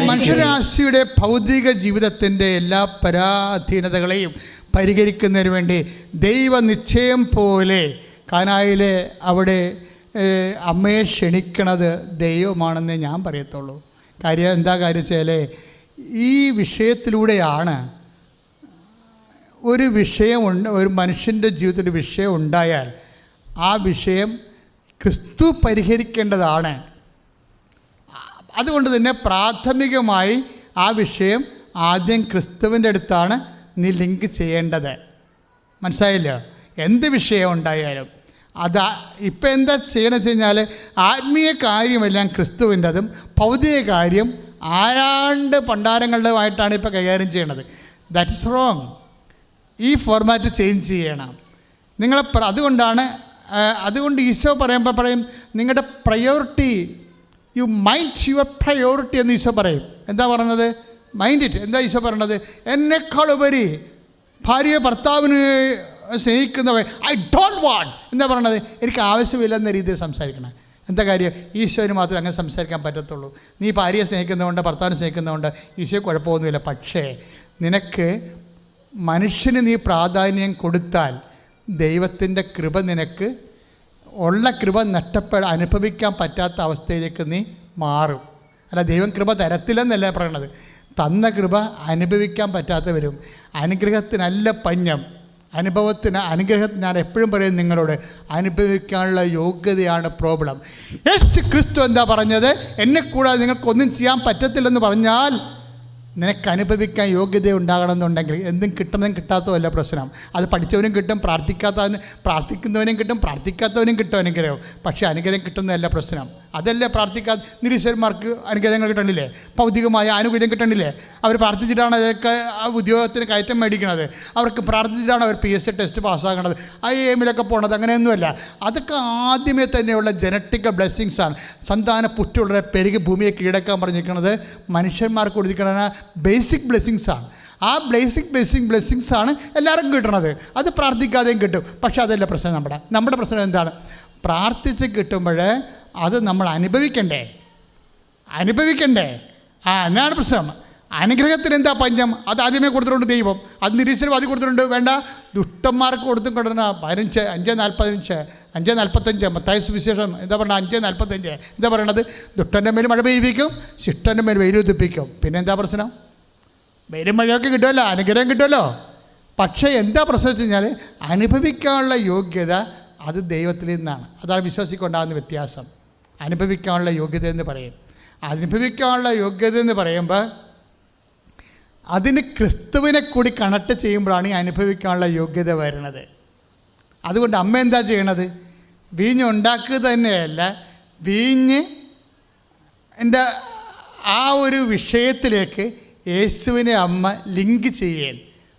മനുഷ്യരാശിയുടെ ഭൗതിക ജീവിതത്തിൻ്റെ എല്ലാ പരാധീനതകളെയും പരിഹരിക്കുന്നതിന് വേണ്ടി ദൈവനിശ്ചയം പോലെ കാനായിലെ അവിടെ അമ്മയെ ക്ഷണിക്കണത് ദൈവമാണെന്ന് ഞാൻ പറയത്തുള്ളൂ. എന്താ കാര്യം വെച്ചാൽ ഈ വിഷയത്തിലൂടെയാണ് ഒരു വിഷയമുണ്ട്, ഒരു മനുഷ്യൻ്റെ ജീവിതത്തിൽ വിഷയം ഉണ്ടായാൽ ആ വിഷയം ക്രിസ്തു പരിഹരിക്കേണ്ടതാണ്. അതുകൊണ്ട് തന്നെ പ്രാഥമികമായി ആ വിഷയം ആദ്യം ക്രിസ്തുവിൻ്റെ അടുത്താണ് നീ ലിങ്ക് ചെയ്യേണ്ടത്. മനസ്സിലായില്ലോ? എന്ത് വിഷയം ഉണ്ടായാലും ഇപ്പം എന്താ ചെയ്യണമെന്ന് വെച്ച് കഴിഞ്ഞാൽ ആത്മീയ കാര്യമെല്ലാം ക്രിസ്തുവിൻ്റെതും ഭൗതിക കാര്യം ആരാണ്ട് പണ്ടാരങ്ങളുടെതുമായിട്ടാണ് ഇപ്പോൾ കൈകാര്യം ചെയ്യണത്. That is wrong. ഈ ഫോർമാറ്റ് ചേഞ്ച് ചെയ്യണം നിങ്ങൾ. അതുകൊണ്ട് ഈശോ പറയുമ്പോൾ പറയും നിങ്ങളുടെ priority, you mind your priority എന്ന് ഈശോ പറയും. എന്താ പറയുന്നത്? Mind it. എന്താ ഈശോ പറയണത്? എന്നെക്കാളുപരി ഭാര്യയെ ഭർത്താവിന് സ്നേഹിക്കുന്നവർ ഐ ഡോണ്ട് വാണ്ട് എന്താ പറയണത്? എനിക്ക് ആവശ്യമില്ലെന്ന രീതിയിൽ സംസാരിക്കണം. എന്താ കാര്യം? ഈശോന് മാത്രമേ അങ്ങനെ സംസാരിക്കാൻ പറ്റത്തുള്ളൂ. നീ ഭാര്യയെ സ്നേഹിക്കുന്നതുകൊണ്ട് ഭർത്താവിനെ സ്നേഹിക്കുന്നതുകൊണ്ട് ഈശോ കുഴപ്പമൊന്നുമില്ല. പക്ഷേ നിനക്ക് മനുഷ്യന് നീ പ്രാധാന്യം കൊടുത്താൽ ദൈവത്തിൻ്റെ കൃപ നിനക്ക് ഉള്ള കൃപ അനുഭവിക്കാൻ പറ്റാത്ത അവസ്ഥയിലേക്ക് നീ മാറും. അല്ല, ദൈവം കൃപ തരത്തില്ലെന്നല്ല പറയണത്. തന്ന കൃപ അനുഭവിക്കാൻ പറ്റാത്ത വരും. അനുഗ്രഹത്തിനല്ല പഞ്ഞം, അനുഗ്രഹത്തിന്. ഞാൻ എപ്പോഴും പറയും നിങ്ങളോട്, അനുഭവിക്കാനുള്ള യോഗ്യതയാണ് പ്രോബ്ലം. യേശു ക്രിസ്തു എന്താ പറഞ്ഞത്? എന്നെ കൂടാതെ നിങ്ങൾക്കൊന്നും ചെയ്യാൻ പറ്റത്തില്ലെന്ന് പറഞ്ഞാൽ നിനക്ക് അനുഭവിക്കാൻ യോഗ്യത ഉണ്ടാകണമെന്നുണ്ടെങ്കിൽ എന്തും കിട്ടുന്നതും കിട്ടാത്തതല്ല പ്രശ്നം. അത് പഠിച്ചവനും കിട്ടും, പ്രാർത്ഥിക്കുന്നവനും കിട്ടും, പ്രാർത്ഥിക്കാത്തവനും കിട്ടും അനുഗ്രഹം. പക്ഷേ അനുഗ്രഹം കിട്ടുന്നതല്ല പ്രശ്നം. അതല്ലേ നിരീശ്വരന്മാർക്ക് അനുഗ്രഹങ്ങൾ കിട്ടണില്ലേ? ഭൗതികമായ ആനുകൂല്യം കിട്ടണില്ലേ? അവർ പ്രാർത്ഥിച്ചിട്ടാണ് അതൊക്കെ ആ ഉദ്യോഗത്തിന് കയറ്റം മേടിക്കണത്. അവർക്ക് പ്രാർത്ഥിച്ചിട്ടാണ് അവർ PSC ടെസ്റ്റ് പാസ്സാകണത്, IIM-ലൊക്കെ പോകണത്. അങ്ങനെയൊന്നുമല്ല. അതൊക്കെ ആദ്യമേ തന്നെയുള്ള ജനറ്റിക് ബ്ലെസ്സിങ്സാണ്. സന്താന പുഷ്ടിയുള്ളവരെ പെരുകി ഭൂമിയെ കീഴടക്കാൻ പറഞ്ഞിരിക്കുന്നത് മനുഷ്യന്മാർക്ക് കൊടുത്തിരിക്കണ ബേസിക് ബ്ലെസ്സിങ്സാണ്. ആ ബ്ലെസ്സിങ്സാണ് എല്ലാവർക്കും കിട്ടണത്. അത് പ്രാർത്ഥിക്കാതെയും കിട്ടും. പക്ഷെ അതല്ല പ്രശ്നം. നമ്മുടെ പ്രശ്നം എന്താണ്? പ്രാർത്ഥിച്ച് കിട്ടുമ്പോൾ അത് നമ്മൾ അനുഭവിക്കണ്ടേ? എന്നാണ് പ്രശ്നം. അനുഗ്രഹത്തിന് എന്താ പഞ്ചം? അത് ആദ്യമേ കൊടുത്തിട്ടുണ്ട് ദൈവം. അത് നിരീശ്വരവാദി കൊടുത്തിട്ടുണ്ട്. വേണ്ട, ദുഷ്ടന്മാർക്ക് കൊടുത്തിട്ടുണ്ട്. 5:45 മത്തായി സുവിശേഷം എന്താ പറയുക? 5:45 എന്താ പറയണത്? ദുഷ്ടൻ്റെ മേൽ മഴ പെയ്യിപ്പിക്കും, ശിഷ്ടൻ്റെ മേൽ വെയിലുദിപ്പിക്കും. പിന്നെ എന്താ പ്രശ്നം? വെയിലും മഴയൊക്കെ കിട്ടുമല്ലോ, അനുഗ്രഹം കിട്ടുമല്ലോ. പക്ഷേ എന്താ പ്രശ്നം വെച്ച് കഴിഞ്ഞാൽ അനുഭവിക്കാനുള്ള യോഗ്യത അത് ദൈവത്തിൽ നിന്നാണ്. അതാണ് വിശ്വാസിക്കുണ്ടാകുന്ന വ്യത്യാസം. അനുഭവിക്കാനുള്ള യോഗ്യത എന്ന് പറയും. അനുഭവിക്കാനുള്ള യോഗ്യത എന്ന് പറയുമ്പോൾ അതിന് ക്രിസ്തുവിനെ കൂടി കണക്ട് ചെയ്യുമ്പോഴാണ് ഈ അനുഭവിക്കാനുള്ള യോഗ്യത വരുന്നത്. അതുകൊണ്ട് അമ്മ എന്താ ചെയ്യണത്? വീഞ്ഞ് ഉണ്ടാക്കുക തന്നെയല്ല, വീഞ്ഞ് എൻ്റെ ആ ഒരു വിഷയത്തിലേക്ക് യേശുവിനെ അമ്മ ലിങ്ക് ചെയ്യേ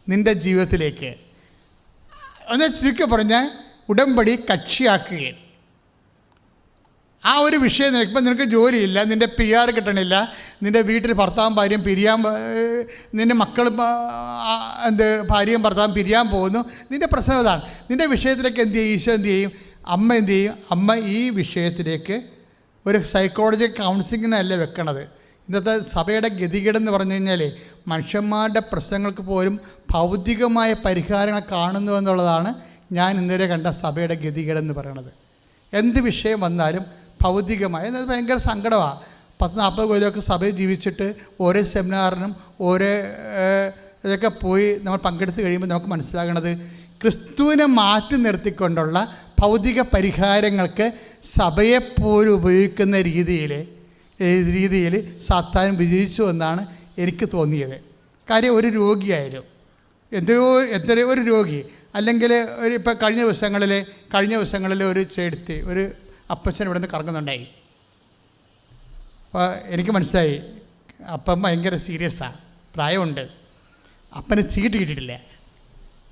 നിൻ്റെ ജീവിതത്തിലേക്ക്. ഒന്ന് ചുരുക്കി പറഞ്ഞാൽ ഉടമ്പടി കക്ഷിയാക്കുകയാണ്. ആ ഒരു വിഷയം ഇപ്പം നിനക്ക് ജോലിയില്ല, നിൻ്റെ PR കിട്ടണില്ല, നിൻ്റെ വീട്ടിൽ ഭർത്താവും ഭാര്യയും നിൻ്റെ മക്കളും ഭാര്യയും ഭർത്താവും പിരിയാൻ പോകുന്നു. നിൻ്റെ പ്രശ്നം അതാണ്. നിൻ്റെ വിഷയത്തിലേക്ക് എന്ത് ചെയ്യും? ഈശോ എന്ത് ചെയ്യും? അമ്മ എന്ത് ചെയ്യും? അമ്മ ഈ വിഷയത്തിലേക്ക് ഒരു സൈക്കോളജി കൗൺസിലിങ്ങിനല്ല വെക്കണത്. ഇന്നത്തെ സഭയുടെ ഗതികേടെന്ന് പറഞ്ഞു കഴിഞ്ഞാൽ മനുഷ്യന്മാരുടെ പ്രശ്നങ്ങൾക്ക് പോലും ഭൗതികമായ പരിഹാരങ്ങൾ കാണുന്നു എന്നുള്ളതാണ് ഞാൻ ഇന്നുവരെ കണ്ട സഭയുടെ ഗതികേടെന്ന് പറയണത്. എന്ത് വിഷയം വന്നാലും ഭൗതികമായി അത് ഭയങ്കര സങ്കടമാണ്. 10-40 കൊല്ലമൊക്കെ സഭയിൽ ജീവിച്ചിട്ട് ഓരോ സെമിനാറിനും ഓരോ ഇതൊക്കെ പോയി നമ്മൾ പങ്കെടുത്ത് കഴിയുമ്പോൾ നമുക്ക് മനസ്സിലാകണത് ക്രിസ്തുവിനെ മാറ്റി നിർത്തിക്കൊണ്ടുള്ള ഭൗതിക പരിഹാരങ്ങൾക്ക് സഭയെപ്പോലും ഉപയോഗിക്കുന്ന രീതിയിൽ സാത്താൻ വിജയിച്ചു എന്നാണ് എനിക്ക് തോന്നിയത്. കാര്യം ഒരു രോഗിയായാലും എത്രയോ ഒരു രോഗി അല്ലെങ്കിൽ ഇപ്പോൾ കഴിഞ്ഞ ദിവസങ്ങളിൽ ഒരു ചേട്ടത്തി ഒരു അപ്പച്ചൻ ഇവിടെ നിന്ന് കറങ്ങുന്നുണ്ടായി. അപ്പോൾ എനിക്ക് മനസ്സിലായി അപ്പം ഭയങ്കര സീരിയസാണ്, പ്രായമുണ്ട്. അപ്പന് ചീട്ട് കിട്ടിയിട്ടില്ല.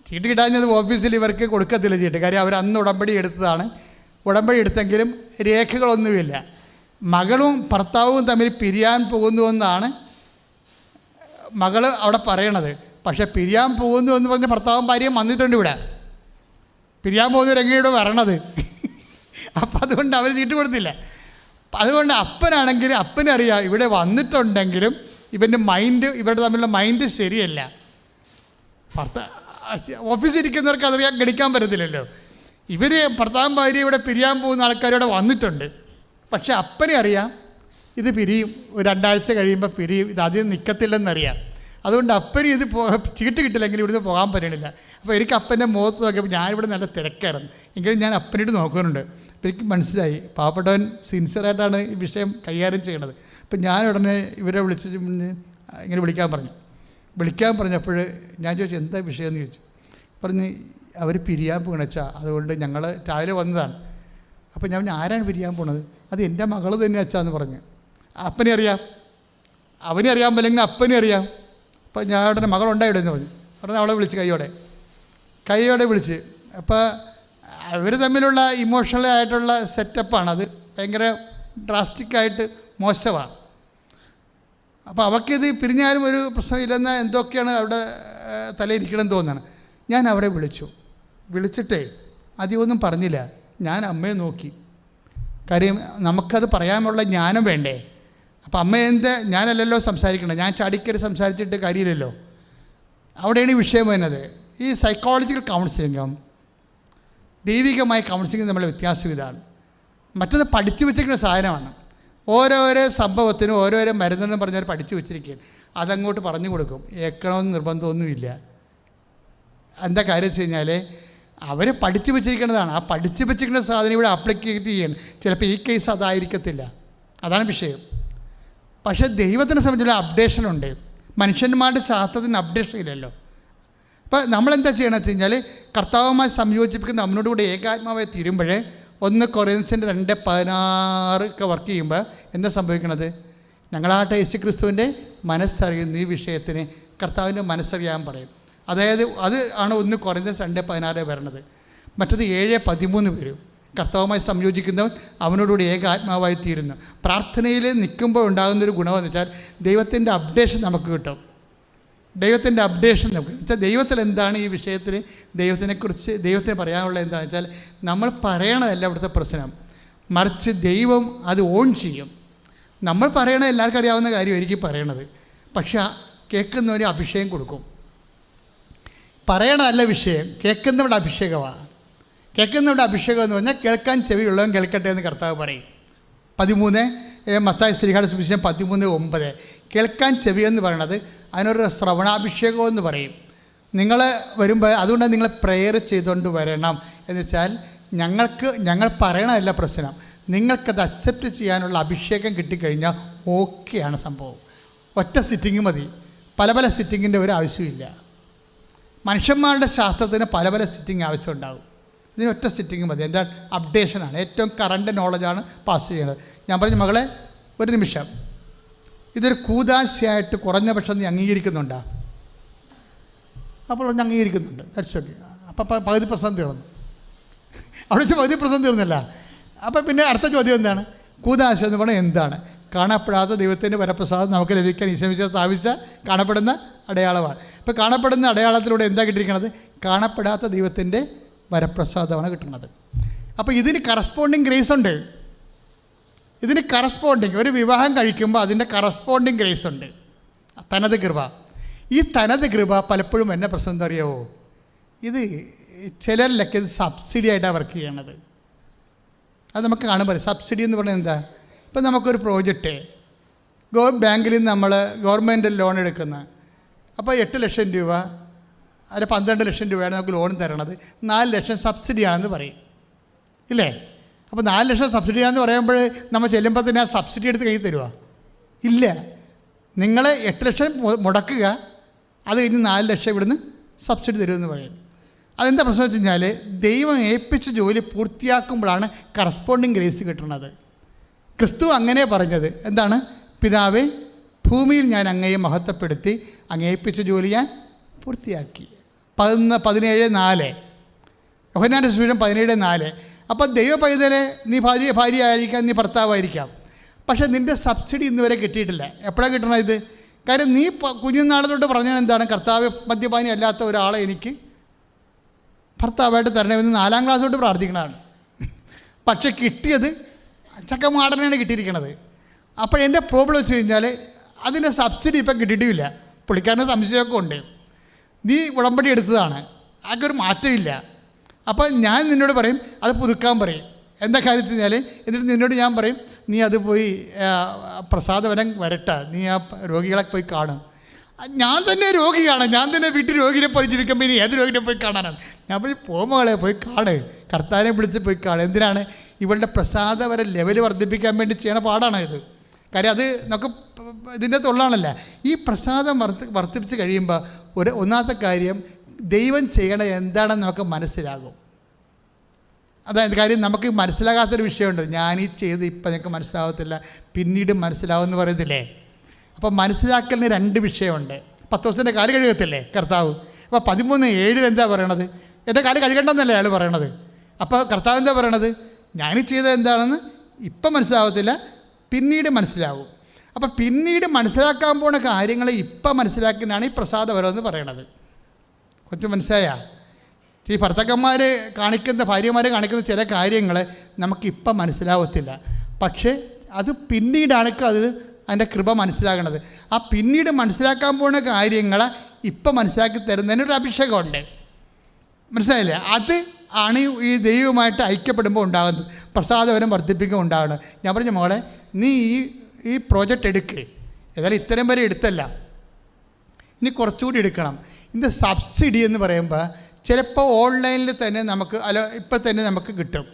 ചീട്ട് കിട്ടാഞ്ഞത് ഓഫീസിൽ ഇവർക്ക് കൊടുക്കത്തില്ല ചീട്ട്. കാര്യം അവർ അന്ന് ഉടമ്പടി എടുത്തതാണ്. ഉടമ്പടി എടുത്തെങ്കിലും രേഖകളൊന്നുമില്ല. മകളും ഭർത്താവും തമ്മിൽ പിരിയാൻ പോകുന്നുവെന്നാണ് മകൾ അവിടെ പറയണത്. പക്ഷേ പിരിയാൻ പോകുന്നു എന്ന് പറഞ്ഞ ഭർത്താവും ഭാര്യയും വന്നിട്ടുണ്ട് ഇവിടെ. പിരിയാൻ പോകുന്നവരെങ്ങനെയാണ് വരണത്? അപ്പം അതുകൊണ്ട് അവർ ചീട്ട് കൊടുത്തില്ല. അതുകൊണ്ട് അപ്പനാണെങ്കിൽ അപ്പനറിയാം ഇവിടെ വന്നിട്ടുണ്ടെങ്കിലും ഇവൻ്റെ മൈൻഡ്, ഇവരുടെ തമ്മിലുള്ള മൈൻഡ് ശരിയല്ല. ഓഫീസിൽ ഇരിക്കുന്നവർക്ക് അതറിയാൻ ഗണിക്കാൻ പറ്റത്തില്ലല്ലോ. ഇവർ ഭർത്താവും ഭാര്യ ഇവിടെ പിരിയാൻ പോകുന്ന ആൾക്കാരിവിടെ വന്നിട്ടുണ്ട്. പക്ഷെ അപ്പനെ അറിയാം ഇത് പിരിയും, ഒരു 2 ആഴ്ച കഴിയുമ്പോൾ പിരിയും, ഇത് അധികം നിൽക്കത്തില്ലെന്നറിയാം. അതുകൊണ്ട് അപ്പന് ഇത് ചീട്ട് കിട്ടില്ലെങ്കിൽ ഇവിടുന്ന് പോകാൻ പറ്റണില്ല. അപ്പോൾ എനിക്ക് അപ്പൻ്റെ മുഖത്ത് നോക്കിയപ്പോൾ ഞാനിവിടെ നല്ല തിരക്കായിരുന്നു, എങ്കിലും ഞാൻ അപ്പനിട്ട് നോക്കുന്നുണ്ട്. അപ്പോൾ എനിക്ക് മനസ്സിലായി പാവപ്പെട്ടവൻ സിൻസിയറായിട്ടാണ് ഈ വിഷയം കൈകാര്യം ചെയ്യണത്. അപ്പം ഞാൻ ഉടനെ ഇവരെ വിളിച്ച് ഇങ്ങനെ വിളിക്കാൻ പറഞ്ഞപ്പോൾ ഞാൻ ചോദിച്ചു എന്താ വിഷയം എന്ന് ചോദിച്ചു. പറഞ്ഞ് അവർ പിരിയാൻ പോകണച്ചാ, അതുകൊണ്ട് ഞങ്ങൾ രാവിലെ വന്നതാണ്. അപ്പോൾ ഞാൻ ആരാണ് പിരിയാൻ പോണത്? അത് എൻ്റെ മകൾ തന്നെ അച്ഛാന്ന് പറഞ്ഞു. അപ്പനെ അറിയാം, അവനെ അറിയാൻ പറ്റില്ലെങ്കിൽ അപ്പനെ അറിയാം. അപ്പോൾ ഞാൻ ഉടനെ മകളുണ്ടായിവിടെ എന്ന് പറഞ്ഞ് അവളെ വിളിച്ച് കൈയോടെ വിളിച്ച്. അപ്പോൾ അവർ തമ്മിലുള്ള ഇമോഷണൽ ആയിട്ടുള്ള സെറ്റപ്പാണ്, അത് ഭയങ്കര ഡ്രാസ്റ്റിക്കായിട്ട് മോശമാണ്. അപ്പോൾ അവൾക്കിത് പിരിഞ്ഞാലും ഒരു പ്രശ്നമില്ലെന്ന എന്തൊക്കെയാണ് അവിടെ തലയിരിക്കണമെന്ന് തോന്നുന്നത്. ഞാൻ അവരെ വിളിച്ചിട്ടേ അധികമൊന്നും പറഞ്ഞില്ല. ഞാൻ അമ്മയെ നോക്കി, കാര്യം നമുക്കത് പറയാനുള്ള ജ്ഞാനം വേണ്ടേ. അപ്പോൾ അമ്മ ഞാനല്ലല്ലോ സംസാരിക്കണം, ഞാൻ ചാടിക്കറി സംസാരിച്ചിട്ട് കാര്യമില്ലല്ലോ. അവിടെയാണ് ഈ വിഷയം വരുന്നത്. ഈ സൈക്കോളജിക്കൽ കൗൺസിലിങ്ങും ദൈവികമായ കൗൺസിലിങ്ങും തമ്മിലുള്ള വ്യത്യാസം ഇതാണ്. മറ്റത് പഠിച്ചു വെച്ചിരിക്കുന്ന സാധനമാണ്. ഓരോരോ സംഭവത്തിനും ഓരോരോ മരുന്നെന്ന് പറഞ്ഞവർ പഠിച്ചു വെച്ചിരിക്കുകയാണ്. അതങ്ങോട്ട് പറഞ്ഞു കൊടുക്കും, ഏൽക്കണമെന്ന് നിർബന്ധമൊന്നുമില്ല. എന്താ കാര്യം വെച്ച് കഴിഞ്ഞാൽ അവർ പഠിച്ചു വെച്ചിരിക്കുന്നതാണ്. ആ പഠിച്ചു വെച്ചിരിക്കുന്ന സാധനം ഇവിടെ ആപ്ലിക്കേറ്റ് ചെയ്യണം. ചിലപ്പോൾ ഈ കേസ് അതായിരിക്കത്തില്ല, അതാണ് വിഷയം. പക്ഷേ ദൈവത്തിനെ സംബന്ധിച്ചുള്ള അപ്ഡേഷനുണ്ട്, മനുഷ്യന്മാരുടെ ശാസ്ത്രത്തിന് അപ്ഡേഷൻ ഇല്ലല്ലോ. അപ്പോൾ നമ്മളെന്താ ചെയ്യണമെന്ന് വെച്ച് കഴിഞ്ഞാൽ കർത്താവുമായി സംയോജിപ്പിക്കുന്ന അവനോട് കൂടെ ഏകാത്മാവായി തീരുമ്പോഴേ 1 കൊറിന്ത്യൻസിൻ്റെ 2:16 വർക്ക് ചെയ്യുമ്പോൾ എന്താ സംഭവിക്കണത്? ഞങ്ങളാട്ടെ യേശു ക്രിസ്തുവിൻ്റെ മനസ്സറിയുന്നു. ഈ വിഷയത്തിന് കർത്താവിൻ്റെ മനസ്സറിയാൻ പറയും. അതായത് അത് ആണ് 1 കൊറിന്ത്യൻസ് 2:16 വരണത്. മറ്റത് 7:13 വരും. കർത്താവുമായി സംയോജിക്കുന്നവൻ അവനോടുകൂടി ഏകാത്മാവായി തീരുന്നു. പ്രാർത്ഥനയിൽ നിൽക്കുമ്പോൾ ഉണ്ടാകുന്നൊരു ഗുണമെന്ന് വെച്ചാൽ ദൈവത്തിൻ്റെ അപ്ഡേഷൻ നമുക്ക് കിട്ടും. ദൈവത്തിൻ്റെ അപ്ഡേഷൻ നമുക്ക് വെച്ചാൽ ദൈവത്തിൽ എന്താണ് ഈ വിഷയത്തിൽ ദൈവത്തിനെക്കുറിച്ച് ദൈവത്തിന് പറയാനുള്ള എന്താണെന്ന് വെച്ചാൽ നമ്മൾ പറയണതല്ല ഇവിടുത്തെ പ്രശ്നം, മറിച്ച് ദൈവം അത് ഓൺ ചെയ്യും. നമ്മൾ പറയണത് എല്ലാവർക്കും അറിയാവുന്ന കാര്യമായിരിക്കും പറയണത്, പക്ഷെ കേൾക്കുന്നവന് അഭിഷേകം കൊടുക്കും. പറയണതല്ല വിഷയം, കേൾക്കുന്നവരുടെ അഭിഷേകമാണ്. കേൾക്കുന്നവരുടെ അഭിഷേകം എന്ന് പറഞ്ഞാൽ കേൾക്കാൻ ചെവിയുള്ളവൻ കേൾക്കട്ടെ എന്ന് കർത്താവ് പറയും. 13 മത്തായി ശ്രീഹാട് സുവിശേഷം 13:9 കേൾക്കാൻ ചെവി എന്ന് പറയണത് അതിനൊരു ശ്രവണാഭിഷേകം എന്ന് പറയും. നിങ്ങൾ വരുമ്പോൾ അതുകൊണ്ട് നിങ്ങൾ പ്രെയർ ചെയ്തുകൊണ്ട് വരണം എന്ന് വെച്ചാൽ ഞങ്ങൾ പറയണതല്ല പ്രശ്നം, നിങ്ങൾക്കത് അക്സെപ്റ്റ് ചെയ്യാനുള്ള അഭിഷേകം കിട്ടിക്കഴിഞ്ഞാൽ ഓക്കെയാണ് സംഭവം. ഒറ്റ സിറ്റിങ് മതി, പല സിറ്റിങ്ങിൻ്റെ ഒരു ആവശ്യമില്ല. മനുഷ്യന്മാരുടെ ശാസ്ത്രത്തിന് പല സിറ്റിങ് ആവശ്യമുണ്ടാകും, ഇതിന് ഒറ്റ സിറ്റിങ് മതി. എൻ്റെ അപ്ഡേഷനാണ്, ഏറ്റവും കറണ്ട് നോളജാണ് പാസ് ചെയ്യുന്നത്. ഞാൻ പറഞ്ഞു മകളെ ഒരു നിമിഷം, ഇതൊരു കൂദാശയായിട്ട് കുറഞ്ഞ പക്ഷം നീ അംഗീകരിക്കുന്നുണ്ടോ? അപ്പോൾ ഒന്ന് അംഗീകരിക്കുന്നുണ്ട്, ദാറ്റ്സ് ഓക്കെ. അപ്പം പകുതി പ്രശ്നം തീർന്നു. അവിടെ വെച്ച് പകുതി പ്രശ്നം തീർന്നില്ല. അപ്പം പിന്നെ അടുത്ത ചോദ്യം എന്താണ്? കൂദാശ എന്ന് പറഞ്ഞാൽ എന്താണ്? കാണപ്പെടാത്ത ദൈവത്തിൻ്റെ വരപ്രസാദം നമുക്ക് ലഭിക്കാൻ ഈശോ സ്ഥാപിച്ച കാണപ്പെടുന്ന അടയാളമാണ്. ഇപ്പോൾ കാണപ്പെടുന്ന അടയാളത്തിലൂടെ എന്താ കിട്ടിയിരിക്കുന്നത്? കാണപ്പെടാത്ത ദൈവത്തിൻ്റെ വരപ്രസാദമാണ് കിട്ടുന്നത്. അപ്പോൾ ഇതിന് കറസ്പോണ്ടിങ് ഗ്രേസ് ഉണ്ട്. ഇതിന് കറസ്പോണ്ടിങ് ഒരു വിവാഹം കഴിക്കുമ്പോൾ അതിൻ്റെ കറസ്പോണ്ടിങ് ഗ്രേസ് ഉണ്ട്, തനത് കൃപ. ഈ തനത് കൃപ പലപ്പോഴും എന്നെ പ്രശ്നം എന്താ അറിയാവോ? ഇത് ചിലരിലൊക്കെ ഇത് സബ്സിഡി ആയിട്ടാണ് വർക്ക് ചെയ്യണത്. അത് നമുക്ക് കാണുമ്പോൾ സബ്സിഡി എന്ന് പറഞ്ഞാൽ എന്താ? ഇപ്പം നമുക്കൊരു പ്രോജക്റ്റ് ബാങ്കിൽ നിന്ന് നമ്മൾ ഗവൺമെൻറ് ലോൺ എടുക്കുന്ന, അപ്പോൾ 8 ലക്ഷം രൂപ അല്ല 12 ലക്ഷം രൂപയാണ് നമുക്ക് ലോൺ തരണത്. 4 ലക്ഷം സബ്സിഡിയാണെന്ന് പറയും, ഇല്ലേ? അപ്പോൾ 4 ലക്ഷം സബ്സിഡിയാണെന്ന് പറയുമ്പോൾ നമ്മൾ ചെല്ലുമ്പോൾ തന്നെ ആ സബ്സിഡി എടുത്ത് കയ്യിൽ തരുക? ഇല്ല. നിങ്ങൾ 8 ലക്ഷം മുടക്കുക, അത് കഴിഞ്ഞ് 4 ലക്ഷം ഇവിടുന്ന് സബ്സിഡി തരുമെന്ന് പറയും. അതെന്താ പ്രശ്നം വെച്ച് കഴിഞ്ഞാൽ ദൈവം ഏൽപ്പിച്ച ജോലി പൂർത്തിയാക്കുമ്പോഴാണ് കറസ്പോണ്ടിങ് ഗ്രേസ് കിട്ടുന്നത്. ക്രിസ്തു അങ്ങനെ പറഞ്ഞത് എന്താണ്? പിതാവേ, ഭൂമിയിൽ ഞാൻ അങ്ങയെ മഹത്വപ്പെടുത്തി അങ്ങ് ഏൽപ്പിച്ച ജോലി ഞാൻ പൂർത്തിയാക്കി. 17:4 യോഹന്നാന്റെ സുവിശേഷം 17:4. അപ്പോൾ ദൈവ പൈതലെ നീ ഭാര്യ ആയിരിക്കാം, നീ ഭർത്താവായിരിക്കാം, പക്ഷേ നിൻ്റെ സബ്സിഡി ഇന്നുവരെ കിട്ടിയിട്ടില്ല. എപ്പോഴാണ് കിട്ടണം ഇത്? കാര്യം നീ കുഞ്ഞുനാളെ തൊട്ട് പറഞ്ഞാൽ എന്താണ്? കർത്താവ് മദ്യപാനി അല്ലാത്ത ഒരാളെ എനിക്ക് ഭർത്താവായിട്ട് തരണമെന്ന് 4ാം ക്ലാസ് തൊട്ട് പ്രാർത്ഥിക്കണതാണ്. പക്ഷെ കിട്ടിയത് ചക്കമാടനാണ് കിട്ടിയിരിക്കുന്നത്. അപ്പോൾ എൻ്റെ പ്രോബ്ലം വെച്ച് കഴിഞ്ഞാൽ അതിൻ്റെ സബ്സിഡി ഇപ്പം കിട്ടിയിട്ടില്ല. പുള്ളിക്കാരൻ്റെ സംശയമൊക്കെ ഉണ്ട്. നീ ഉടമ്പടി എടുത്തതാണ്, ആകെ ഒരു മാറ്റമില്ല. അപ്പോൾ ഞാൻ നിന്നോട് പറയും അത് പുതുക്കാൻ പറയും. എന്താ കാര്യത്തിൽ കഴിഞ്ഞാൽ എന്നിട്ട് നിന്നോട് ഞാൻ പറയും നീ അത് പോയി പ്രസാദവനം വരട്ടെ, നീ ആ രോഗികളെ പോയി കാണും. ഞാൻ തന്നെ രോഗിയാണ്, ഞാൻ തന്നെ വീട്ടിൽ രോഗിനെ പോയി ജീവിക്കുമ്പോൾ ഇനി ഏത് രോഗിനെ പോയി കാണാനാണ്? ഞാൻ പോയി പോകുമ്പോളെ പോയി കാണ്, കർത്താവിനെ വിളിച്ച് പോയി കാണ്. എന്തിനാണ്? ഇവളുടെ പ്രസാദവര ലെവൽ വർദ്ധിപ്പിക്കാൻ വേണ്ടി ചെയ്യണ പാടാണ് ഇത്. കാര്യം അത് നമുക്ക് ഇതിൻ്റെ തൊള്ളാണല്ല. ഈ പ്രസാദം വർദ്ധിപ്പിച്ച് കഴിയുമ്പോൾ ഒന്നാമത്തെ കാര്യം ദൈവം ചെയ്യണ എന്താണെന്ന് നമുക്ക് മനസ്സിലാകും. അതായത് കാര്യം നമുക്ക് മനസ്സിലാകാത്തൊരു വിഷയമുണ്ട്. ഞാനീ ചെയ്ത് ഇപ്പം നിങ്ങൾക്ക് മനസ്സിലാകത്തില്ല, പിന്നീട് മനസ്സിലാവുമെന്ന് പറയത്തില്ലേ. അപ്പോൾ മനസ്സിലാക്കലിന് 2 വിഷയമുണ്ട്. 10 ദിവസത്തിൻ്റെ കാല് കഴുകത്തില്ലേ കർത്താവ്. അപ്പോൾ 13:7 എന്താ പറയണത്? എൻ്റെ കാല് കഴുകണ്ടെന്നല്ലേ അയാൾ പറയണത്. അപ്പോൾ കർത്താവ് എന്താ പറയണത്? ഞാനീ ചെയ്തത് എന്താണെന്ന് ഇപ്പം മനസ്സിലാവത്തില്ല, പിന്നീട് മനസ്സിലാവും. അപ്പോൾ പിന്നീട് മനസ്സിലാക്കാൻ പോണ കാര്യങ്ങൾ ഇപ്പം മനസ്സിലാക്കുന്നതാണ് ഈ പ്രസാദപരമെന്ന് പറയണത്. കുറച്ച് മനസ്സിലായ? ഈ ഭർത്താക്കന്മാർ ഭാര്യമാർ കാണിക്കുന്ന ചില കാര്യങ്ങൾ നമുക്കിപ്പം മനസ്സിലാവത്തില്ല, പക്ഷേ അത് പിന്നീടാണ് അത് അതിൻ്റെ കൃപ മനസ്സിലാകണത്. ആ പിന്നീട് മനസ്സിലാക്കാൻ പോകുന്ന കാര്യങ്ങൾ ഇപ്പം മനസ്സിലാക്കി തരുന്നതിനൊരു അഭിഷേകമുണ്ട്. മനസ്സിലായില്ലേ? അത് ആണ് ഈ ദൈവവുമായിട്ട് ഐക്യപ്പെടുമ്പോൾ ഉണ്ടാകുന്നത്, പ്രസാദപരം വർദ്ധിപ്പിക്കുക ഉണ്ടാകുന്നത്. ഞാൻ പറഞ്ഞ മോളെ, നീ ഈ പ്രോജക്റ്റ് എടുക്കുക. ഏതായാലും ഇത്രയും വരെ എടുത്തല്ല, ഇനി കുറച്ചുകൂടി എടുക്കണം. ഇതിൻ്റെ സബ്സിഡി എന്ന് പറയുമ്പോൾ ചിലപ്പോൾ ഓൺലൈനിൽ തന്നെ നമുക്ക് ഇപ്പം തന്നെ നമുക്ക് കിട്ടും.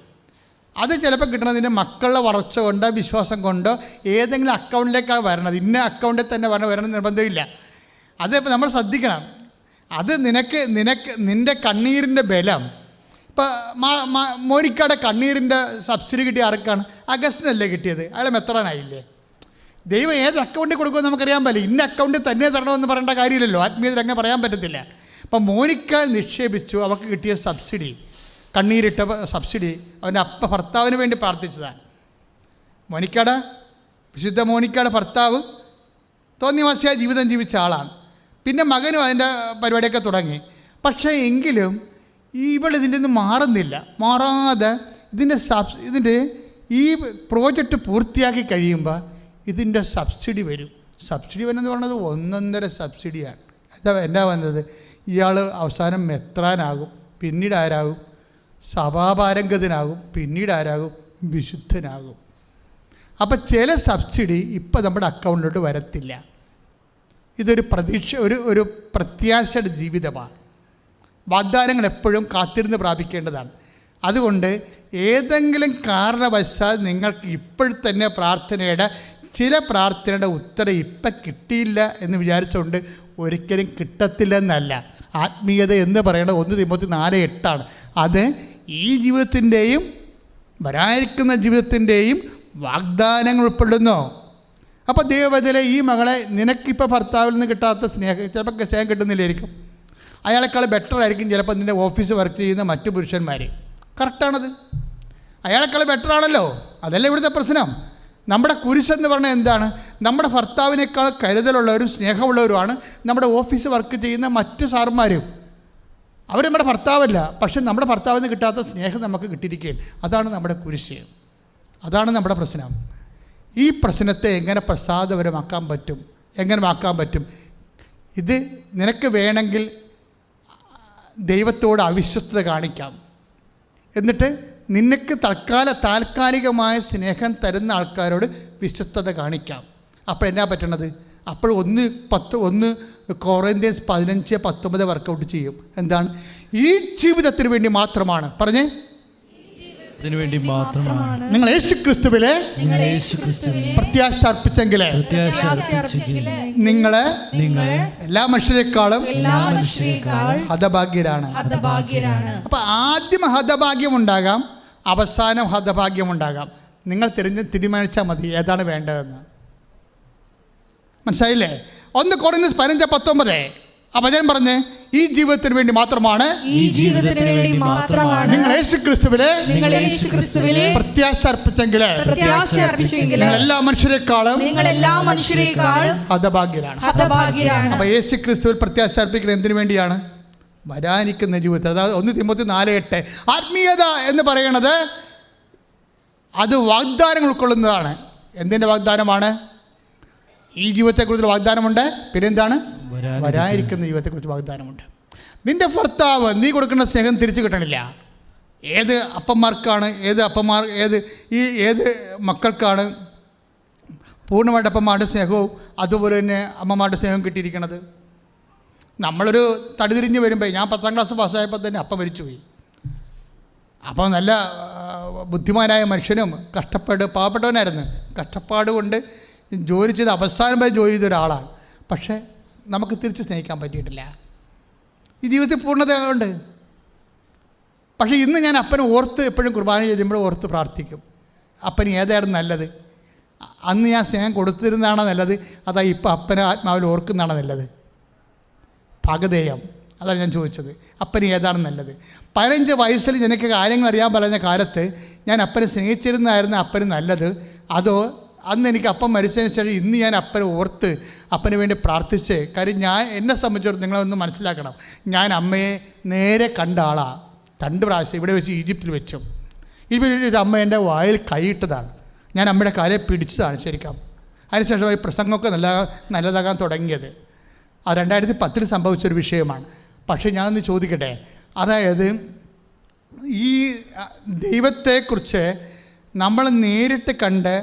അത് ചിലപ്പോൾ കിട്ടണതിൻ്റെ മക്കളുടെ വളർച്ച കൊണ്ടോ വിശ്വാസം കൊണ്ടോ ഏതെങ്കിലും അക്കൗണ്ടിലേക്കാണ് വരണത്. ഇന്ന അക്കൗണ്ടിൽ തന്നെ വരണം നിർബന്ധമില്ല. അത് നമ്മൾ ശ്രദ്ധിക്കണം. അത് നിൻ്റെ കണ്ണീരിൻ്റെ ബലം. ഇപ്പോൾ മോനിക്കയുടെ കണ്ണീരിൻ്റെ സബ്സിഡി കിട്ടിയ ആർക്കാണ്? അഗസ്റ്റിനല്ലേ കിട്ടിയത്? അയാൾ മെത്രാനായില്ലേ? ദൈവം ഏത് അക്കൗണ്ടിൽ കൊടുക്കുമെന്ന് നമുക്കറിയാൻ പറ്റില്ല. ഇന്ന അക്കൗണ്ടിൽ തന്നെ തരണമെന്ന് പറയേണ്ട കാര്യമില്ലല്ലോ. ആത്മീയതയിൽ അങ്ങനെ പറയാൻ പറ്റത്തില്ല. അപ്പം മോനിക്ക നിക്ഷേപിച്ചു, അവൾക്ക് കിട്ടിയ സബ്സിഡി, കണ്ണീരിട്ട സബ്സിഡി അവൻ്റെ ഭർത്താവിന് വേണ്ടി പ്രാർത്ഥിച്ചതാണ്. വിശുദ്ധ മോനിക്കയുടെ ഭർത്താവ് തോന്നിവാസിയായ ജീവിതം ജീവിച്ച ആളാണ്. പിന്നെ മകനും അതിൻ്റെ പരിപാടിയൊക്കെ തുടങ്ങി. പക്ഷേ എങ്കിലും ഇതിൻ്റെ നിന്ന് മാറാതെ ഇതിൻ്റെ ഈ പ്രോജക്റ്റ് പൂർത്തിയാക്കി കഴിയുമ്പോൾ ഇതിൻ്റെ സബ്സിഡി വരും. സബ്സിഡി വരുന്നത് പറഞ്ഞത് 1.5 സബ്സിഡിയാണ്. എന്താ വന്നത്? ഇയാൾ അവസാനം മെത്രാനാകും, പിന്നീട് ആരാകും? സഭാപാരംഗതനാകും, പിന്നീട് ആരാകും? വിശുദ്ധനാകും. അപ്പം ചില സബ്സിഡി ഇപ്പം നമ്മുടെ അക്കൗണ്ടിലോട്ട് വരത്തില്ല. ഇതൊരു ഒരു പ്രത്യാശയുടെ ജീവിതമാണ്. വാഗ്ദാനങ്ങൾ എപ്പോഴും കാത്തിരുന്ന് പ്രാപിക്കേണ്ടതാണ്. അതുകൊണ്ട് ഏതെങ്കിലും കാരണവശാൽ നിങ്ങൾക്ക് ഇപ്പോഴത്തന്നെ ചില പ്രാർത്ഥനയുടെ ഉത്തരം ഇപ്പം കിട്ടിയില്ല എന്ന് വിചാരിച്ചുകൊണ്ട് ഒരിക്കലും കിട്ടത്തില്ലെന്നല്ല. ആത്മീയത എന്ന് പറയുന്നത് 1 തിമോത്തി 4:8 അത് ഈ ജീവിതത്തിൻ്റെയും വരാനിരിക്കുന്ന ജീവിതത്തിൻ്റെയും വാഗ്ദാനങ്ങൾ ഉൾപ്പെടുന്നു. അപ്പോൾ ദൈവവചനം ഈ മകളെ നിനക്കിപ്പോൾ ഭർത്താവിൽ നിന്ന് കിട്ടാത്ത ചിലപ്പോൾ സ്നേഹം കിട്ടുന്നില്ലായിരിക്കും. അയാളെക്കാൾ ബെറ്റർ ആയിരിക്കും ചിലപ്പോൾ നിൻ്റെ ഓഫീസ് വർക്ക് ചെയ്യുന്ന മറ്റു പുരുഷന്മാർ. കറക്റ്റാണത്. അയാളെക്കാൾ ബെറ്റർ ആണല്ലോ. അതല്ല ഇവിടുത്തെ പ്രശ്നം. നമ്മുടെ കുരിശെന്ന് പറഞ്ഞാൽ എന്താണ്? നമ്മുടെ ഭർത്താവിനേക്കാൾ കരുതലുള്ളവരും സ്നേഹമുള്ളവരുമാണ് നമ്മുടെ ഓഫീസ് വർക്ക് ചെയ്യുന്ന മറ്റ് സാർമാരും. അവർ നമ്മുടെ ഭർത്താവല്ല, പക്ഷെ നമ്മുടെ ഭർത്താവിൽ നിന്ന് കിട്ടാത്ത സ്നേഹം നമുക്ക് കിട്ടിയിരിക്കുകയാണ്. അതാണ് നമ്മുടെ കുരിശ്. അതാണ് നമ്മുടെ പ്രശ്നം. ഈ പ്രശ്നത്തെ എങ്ങനെ പ്രസാദപരമാക്കാൻ പറ്റും? ഇത് നിനക്ക് വേണമെങ്കിൽ ദൈവത്തോട് അവിശ്വസ്തത കാണിക്കാം. എന്നിട്ട് നിനക്ക് താൽക്കാലികമായ സ്നേഹം തരുന്ന ആൾക്കാരോട് വിശ്വസ്തത കാണിക്കാം. അപ്പോൾ എന്നാ പറ്റണത്? അപ്പോൾ 1 കൊറിന്ത്യൻസ് 15:19 വർക്കൗട്ട് ചെയ്യും. എന്താണ്? ഈ ജീവിതത്തിന് വേണ്ടി മാത്രമാണ്. പറഞ്ഞേ, നിങ്ങൾ യേശുക്രിസ്തുവിലെ പ്രത്യാശ അർപ്പിച്ചെങ്കിൽ നിങ്ങളെ എല്ലാ മനുഷ്യരെക്കാളും ഹതഭാഗ്യരാണ്. അപ്പൊ ആദ്യം ഹതഭാഗ്യം ഉണ്ടാകാം, അവസാനം ഹതഭാഗ്യം ഉണ്ടാകാം. നിങ്ങൾ തീരുമാനിച്ചാൽ മതി ഏതാണ് വേണ്ടതെന്ന്. മനസ്സിലായില്ലേ? 1 കൊറിന്ത്യൻസ് 15:19 വചനം പറഞ്ഞ് ഈ ജീവിതത്തിന് വേണ്ടി മാത്രമാണ് നിങ്ങൾ യേശുക്രിസ്തുവിലെ പ്രത്യാശ അർപ്പിച്ചെങ്കിൽ എല്ലാ മനുഷ്യരെക്കാളും ഹതഭാഗ്യരാണ്. അപ്പൊ യേശുക്രിസ്തുവിൽ പ്രത്യാശ അർപ്പിക്കുന്നത് എന്തിനു വേണ്ടിയാണ്? വരാനിരിക്കുന്ന ജീവിതത്തിൽ. അതായത് 1 തിമോത്തി 4:8 ആത്മീയത എന്ന് പറയണത് അത് വാഗ്ദാനങ്ങൾ ഉൾക്കൊള്ളുന്നതാണ്. എന്തിൻ്റെ വാഗ്ദാനമാണ്? ഈ ജീവിതത്തെക്കുറിച്ച് വാഗ്ദാനമുണ്ട്. പിന്നെന്താണ്? വരാനിരിക്കുന്ന ജീവിതത്തെക്കുറിച്ച് വാഗ്ദാനമുണ്ട്. നിൻ്റെ ഭർത്താവ് നീ കൊടുക്കുന്ന സ്നേഹം തിരിച്ചു കിട്ടണില്ല. ഏത് അപ്പന്മാർക്കാണ്, ഏത് മക്കൾക്കാണ് പൂർണ്ണമായിട്ട് അപ്പന്മാരുടെ സ്നേഹവും അതുപോലെ തന്നെ അമ്മമാരുടെ സ്നേഹവും കിട്ടിയിരിക്കുന്നത്? നമ്മളൊരു തടിതിരിഞ്ഞ് വരുമ്പോൾ, ഞാൻ 10ാം ക്ലാസ് പാസ്സായപ്പോൾ തന്നെ അപ്പം മരിച്ചുപോയി. അപ്പോൾ നല്ല ബുദ്ധിമാനായ മനുഷ്യനും പാവപ്പെട്ടവനായിരുന്നു. കഷ്ടപ്പാട് കൊണ്ട് ജോലി ചെയ്ത് അവസാനം വരെ ജോലി ചെയ്ത ഒരാളാണ്. പക്ഷേ നമുക്ക് തിരിച്ച് സ്നേഹിക്കാൻ പറ്റിയിട്ടില്ല. ഈ ജീവിതത്തിൽ പൂർണ്ണതയുണ്ട്. പക്ഷേ ഇന്ന് ഞാൻ അപ്പനെ ഓർത്ത് എപ്പോഴും കുർബാന ചെയ്യുമ്പോൾ ഓർത്ത് പ്രാർത്ഥിക്കും, അപ്പന് ഏതായിരുന്നു നല്ലത്? അന്ന് ഞാൻ സ്നേഹം കൊടുത്തിരുന്നതാണോ നല്ലത്, അതാ ഇപ്പം അപ്പനെ ആത്മാവിൽ ഓർക്കുന്നതാണോ നല്ലത്? ഭാഗധേയം, അതാണ് ഞാൻ ചോദിച്ചത്. അപ്പന് ഏതാണ് നല്ലത്? 15 വയസ്സിൽ എനിക്ക് കാര്യങ്ങൾ അറിയാൻ പറഞ്ഞ കാലത്ത് ഞാൻ അപ്പനെ സ്നേഹിച്ചിരുന്നായിരുന്നു അപ്പന് നല്ലത്, അതോ അന്ന് എനിക്ക് അപ്പം മരിച്ചതിന് ശേഷം ഇന്ന് ഞാൻ അപ്പനെ ഓർത്ത് അപ്പന് വേണ്ടി പ്രാർത്ഥിച്ച്? കാര്യം എന്നെ സംബന്ധിച്ചിടത്തോളം നിങ്ങളൊന്ന് മനസ്സിലാക്കണം, ഞാൻ അമ്മയെ നേരെ കണ്ട ആളാണ്. 2 പ്രാവശ്യം ഇവിടെ വെച്ച്, ഈജിപ്തിൽ വെച്ചും. ഇത് അമ്മ എൻ്റെ വായിൽ കൈയിട്ടതാണ്. ഞാൻ അമ്മയുടെ കാലെ പിടിച്ചതാണ് ശരിക്കും. അതിനുശേഷം ഈ പ്രസംഗമൊക്കെ നല്ലതാകാൻ തുടങ്ങിയത്. അത് 2010 സംഭവിച്ചൊരു വിഷയമാണ്. പക്ഷേ ഞാനൊന്ന് ചോദിക്കട്ടെ, അതായത് ഈ ദൈവത്തെക്കുറിച്ച് നമ്മൾ നേരിട്ട് കണ്ട്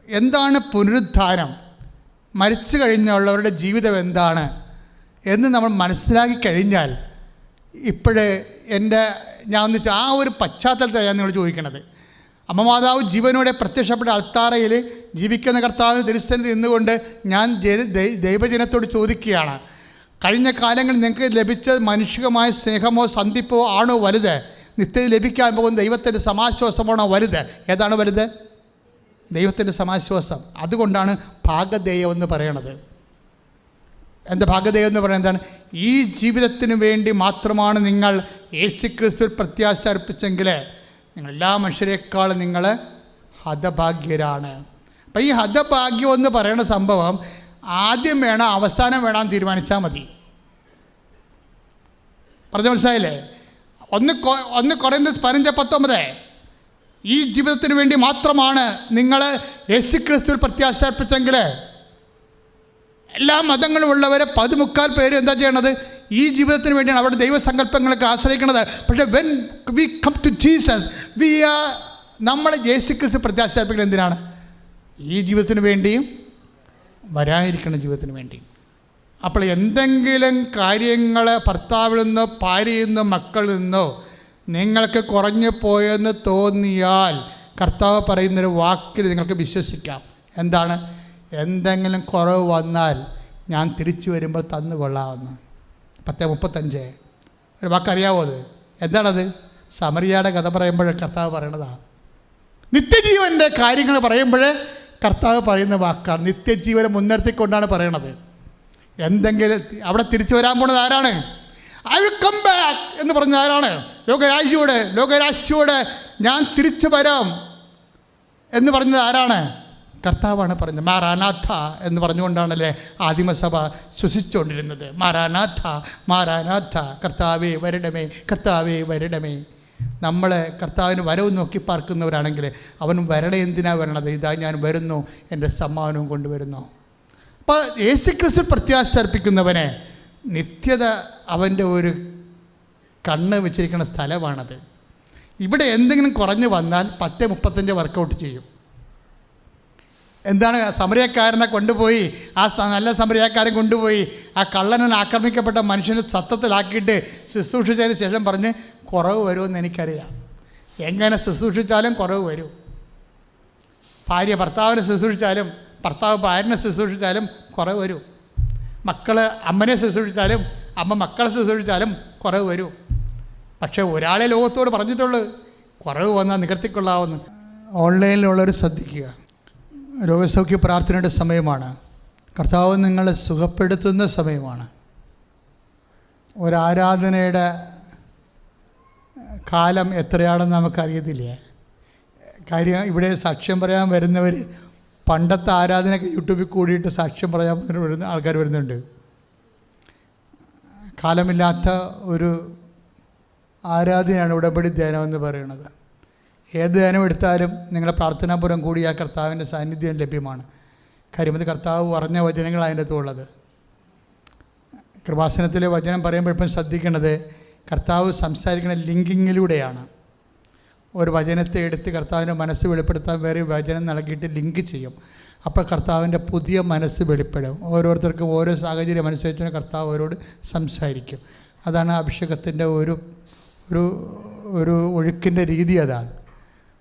എന്താണ് പുനരുദ്ധാനം, മരിച്ചു കഴിഞ്ഞുള്ളവരുടെ ജീവിതം എന്താണ് എന്ന് നമ്മൾ മനസ്സിലാക്കി കഴിഞ്ഞാൽ, ഞാൻ ഒന്ന് ആ ഒരു പശ്ചാത്തലത്താണ് ഞാൻ നിങ്ങളോട് ചോദിക്കണത്. അമ്മ മാതാവ് ജീവനോടെ പ്രത്യക്ഷപ്പെട്ട അൾത്താരയിൽ ജീവിക്കുന്ന കർത്താവിന് തിരുസന്നിധിയിൽ നിന്നുകൊണ്ട് ഞാൻ ദൈവജനത്തോട് ചോദിക്കുകയാണ്, കഴിഞ്ഞ കാലങ്ങളിൽ നിങ്ങൾക്ക് ലഭിച്ച മനുഷ്യമായ സ്നേഹമോ സന്ധിപ്പോ ആണോ വലുത്? നിത്യത ലഭിക്കാൻ പോകുന്ന ദൈവത്തിൻ്റെ സമാശ്വാസമാണോ വലുത്? ഏതാണ് വലുത്? ദൈവത്തിൻ്റെ സമാശ്വാസം. അതുകൊണ്ടാണ് ഭാഗധേയം എന്ന് പറയണത്. എന്താ ഭാഗധേയം എന്ന് പറയുന്നത്? എന്താണ്? ഈ ജീവിതത്തിന് വേണ്ടി മാത്രമാണ് നിങ്ങൾ യേശുക്രിസ്തുവിൽ പ്രത്യാശ അർപ്പിച്ചെങ്കിൽ നിങ്ങൾ എല്ലാ മനുഷ്യരെക്കാളും നിങ്ങൾ ഹതഭാഗ്യരാണ്. അപ്പം ഈ ഹതഭാഗ്യം എന്ന് പറയുന്ന സംഭവം ആദ്യം വേണം അവസാനം വേണം തീരുമാനിച്ചാൽ മതി. പറഞ്ഞ മനസ്സിലായില്ലേ? 1 കൊരിന്ത്യർ 15:19 ഈ ജീവിതത്തിന് വേണ്ടി മാത്രമാണ് നിങ്ങൾ യേശുക്രിസ്തുവിൽ പ്രത്യാശ അർപ്പിച്ചെങ്കിൽ എല്ലാ മതങ്ങളുമുള്ളവരെ 15 പേര് എന്താ ചെയ്യണത്? ഈ ജീവിതത്തിന് വേണ്ടിയാണ് അവരുടെ ദൈവസങ്കല്പങ്ങളൊക്കെ ആശ്രയിക്കുന്നത്. പക്ഷേ when we come to Jesus, നമ്മൾ യേശുക്രിസ്തു പ്രത്യാശ അർപ്പിക്കുന്നത് എന്തിനാണ്? ഈ ജീവിതത്തിന് വേണ്ടിയും വരാനിരിക്കുന്ന ജീവിതത്തിന് വേണ്ടിയും. അപ്പോൾ എന്തെങ്കിലും കാര്യങ്ങൾ ഭർത്താവിൽ നിന്നോ ഭാര്യയിൽ നിന്നോ മക്കളിൽ നിന്നോ നിങ്ങൾക്ക് കുറഞ്ഞു പോയെന്ന് തോന്നിയാൽ കർത്താവ് പറയുന്നൊരു വാക്കിൽ നിങ്ങൾക്ക് വിശ്വസിക്കാം. എന്താണ്? എന്തെങ്കിലും കുറവ് വന്നാൽ ഞാൻ തിരിച്ചു വരുമ്പോൾ തന്നു കൊള്ളാമെന്ന്. 10:35 ഒരു വാക്കറിയാവോ? അത് എന്താണത്? സമറിയയുടെ കഥ പറയുമ്പോൾ കർത്താവ് പറയണതാണ്. നിത്യജീവൻ്റെ കാര്യങ്ങൾ പറയുമ്പോൾ കർത്താവ് പറയുന്ന വാക്കാണ്. നിത്യജീവനെ മുൻനിർത്തിക്കൊണ്ടാണ് പറയണത്. എന്തെങ്കിലും അവിടെ തിരിച്ചു വരാൻ പോണത് ആരാണ്? ഐ വിൽ കം ബാക്ക് എന്ന് പറഞ്ഞത് ആരാണ്? ലോകരാശിയോട് ഞാൻ തിരിച്ചു വരാം എന്ന് പറഞ്ഞത് ആരാണ്? കർത്താവാണ് പറഞ്ഞത്. മാറാനാഥ എന്ന് പറഞ്ഞുകൊണ്ടാണല്ലേ ആദിമസഭ ശ്വസിച്ചുകൊണ്ടിരുന്നത്. മാറാനാഥ മാറാനാഥ, കർത്താവേ വരണമേ, കർത്താവേ വരണമേ. നമ്മൾ കർത്താവിന് വരവ് നോക്കി പാർക്കുന്നവരാണെങ്കിൽ അവൻ വരണ എന്തിനാണ് വരണത്? ഇതാ ഞാൻ വരുന്നു, എൻ്റെ സമ്മാനവും കൊണ്ടുവരുന്നു. അപ്പോൾ യേശുക്രിസ്തു പ്രത്യാശ അർപ്പിക്കുന്നവനെ നിത്യത അവൻ്റെ ഒരു കണ്ണ് വെച്ചിരിക്കുന്ന സ്ഥലമാണത്. ഇവിടെ എന്തെങ്കിലും കുറഞ്ഞു വന്നാൽ 10:35 വർക്കൗട്ട് ചെയ്യും. എന്താണ്? സമറിയക്കാരനെ കൊണ്ടുപോയി, ആ നല്ല സമറിയക്കാരൻ കൊണ്ടുപോയി ആ കള്ളനൻ ആക്രമിക്കപ്പെട്ട മനുഷ്യനെ സത്തത്തിലാക്കിയിട്ട് ശുശ്രൂഷിച്ചതിന് ശേഷം പറഞ്ഞ് കുറവ് വരുമെന്ന് എനിക്കറിയാം. എങ്ങനെ ശുശ്രൂഷിച്ചാലും കുറവ് വരും. ഭാര്യ ഭർത്താവിനെ ശുശ്രൂഷിച്ചാലും ഭർത്താവ് ഭാര്യനെ ശുശ്രൂഷിച്ചാലും കുറവ് വരും. മക്കൾ അമ്മനെ ശുശ്രൂഷിച്ചാലും അമ്മ മക്കളെ ശുശ്രൂഷിച്ചാലും കുറവ് വരും. പക്ഷേ ഒരാളെ ലോകത്തോട് പറഞ്ഞിട്ടുള്ളൂ, കുറവ് വന്നാൽ നികർത്തിക്കൊള്ളാവുന്ന. ഓൺലൈനിലുള്ളവർ ശ്രദ്ധിക്കുക, രോഗസൗഖ്യ പ്രാർത്ഥനയുടെ സമയമാണ്. കർത്താവ് നിങ്ങളെ സുഖപ്പെടുത്തുന്ന സമയമാണ്. ഒരാരാധനയുടെ കാലം എത്രയാണെന്ന് നമുക്കറിയത്തില്ലേ. കാര്യം ഇവിടെ സാക്ഷ്യം പറയാൻ വരുന്നവർ പണ്ടത്തെ ആരാധനയൊക്കെ യൂട്യൂബിൽ കൂടിയിട്ട് സാക്ഷ്യം പറയാൻ വരുന്ന ആൾക്കാർ വരുന്നുണ്ട്. കാലമില്ലാത്ത ഒരു ആരാധനയാണ് ഉടമ്പടി ധ്യാനം എന്ന് പറയുന്നത്. ഏത് ധ്യാനം എടുത്താലും നിങ്ങളുടെ പ്രാർത്ഥനാപൂർവ്വം കൂടി ആ കർത്താവിൻ്റെ സാന്നിധ്യം ലഭ്യമാണ്. കാര്യം അത് കർത്താവ് പറഞ്ഞ വചനങ്ങൾ അതിൻ്റെ അകത്തുള്ളത്. കൃപാസനത്തിലെ വചനം പറയുമ്പോൾ ഇപ്പം ശ്രദ്ധിക്കേണ്ടത് കർത്താവ് സംസാരിക്കുന്ന ലിങ്കിങ്ങിലൂടെയാണ്. ഒരു വചനത്തെ എടുത്ത് കർത്താവിൻ്റെ മനസ്സ് വെളിപ്പെടുത്താൻ വേറെ വചനം നൽകിയിട്ട് ലിങ്ക് ചെയ്യും. അപ്പോൾ കർത്താവിൻ്റെ പുതിയ മനസ്സ് വെളിപ്പെടും. ഓരോരുത്തർക്കും ഓരോ സാഹചര്യം അനുസരിച്ച് കർത്താവ് അവരോട് സംസാരിക്കും. അതാണ് അഭിഷേകത്തിൻ്റെ ഒരു ഒരു ഒരു ഒഴുക്കിൻ്റെ രീതി. അതാണ്.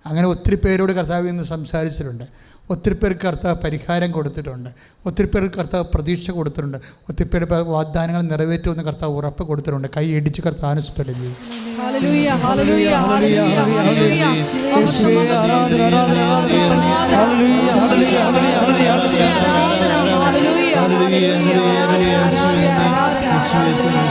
അങ്ങനെ ഒത്തിരി പേരോട് കർത്താവ് ഇന്ന് സംസാരിച്ചിട്ടുണ്ട്. ഒത്തിരി പേർക്ക് കർത്താവ് പരിഹാരം കൊടുത്തിട്ടുണ്ട്. ഒത്തിരി പേർക്ക് കർത്താവ് പ്രതീക്ഷ കൊടുത്തിട്ടുണ്ട്. ഒത്തിരി പേരുടെ വാഗ്ദാനങ്ങൾ നിറവേറ്റുമെന്ന് കർത്താവ് ഉറപ്പ് കൊടുത്തിട്ടുണ്ട്. കൈ ഇടിച്ച് കർത്താവിനെ സ്തുതി ചെയ്യും. Hallelujah.